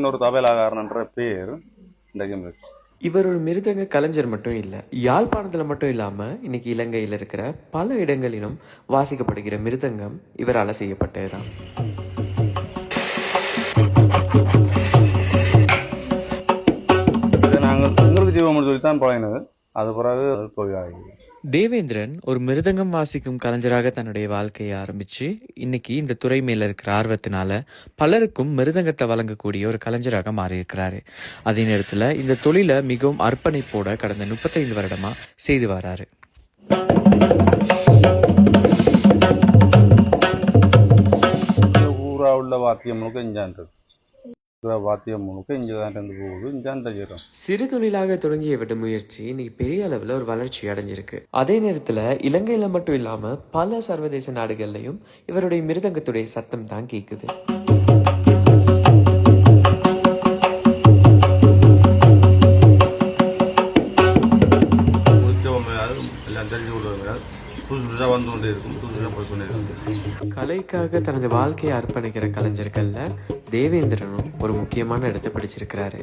இன்னொரு தபேலாகாரன்ற பேர் இன்றைக்கும் இருக்கு. இவர் ஒரு மிருதங்க கலைஞர் மட்டும் இல்லை, யாழ்ப்பாணத்தில் மட்டும் இல்லாமல் இன்னைக்கு இலங்கையில் இருக்கிற பல இடங்களிலும் வாசிக்கப்படுகிற மிருதங்கம் இவரால் செய்யப்பட்டதுதான். இதை நாங்கள் இங்கிருந்து ஜீவம் சொல்லி தான் பழகினது. அது பிறகு அது தொழிலாகி தேவேந்திரன் ஒரு மிருதங்கம் வாசிக்கும் கலைஞராக தன்னுடைய வாழ்க்கையை ஆரம்பிச்சு இன்னைக்கு இந்த துறை மேல இருக்கிற ஆர்வத்தினால பலருக்கும் மிருதங்கத்தை வழங்கக்கூடிய ஒரு கலைஞராக மாறி இருக்கிறாரு. அதே நேரத்துல இந்த தொழிலை மிகவும் அர்ப்பணிப்போட கடந்த 35 வருடமா செய்து வராரு. ஊரா உள்ள வாத்தியம் முழுக்க இஞ்சான்றது, வாத்தியம் முழுக்க இஞ்சுதான் இருந்து போகுது, இஞ்சான் தஜிடும். சிறு தொழிலாக தொடங்கிய விட முயற்சி இன்னைக்கு பெரிய அளவில் ஒரு வளர்ச்சி அடைஞ்சிருக்கு. அதே நேரத்தில் இலங்கையில மட்டும் இல்லாம பல சர்வதேச நாடுகள்லையும் இவருடைய மிருதங்கத்துடைய சத்தம் தான் கேட்குது. கலைக்காக தனது வாழ்க்கையை அர்ப்பணிக்கிற கலைஞர்கள்ல தேவேந்திரனும் ஒரு முக்கியமான இடத்தை பிடிச்சிருக்கிறாரு.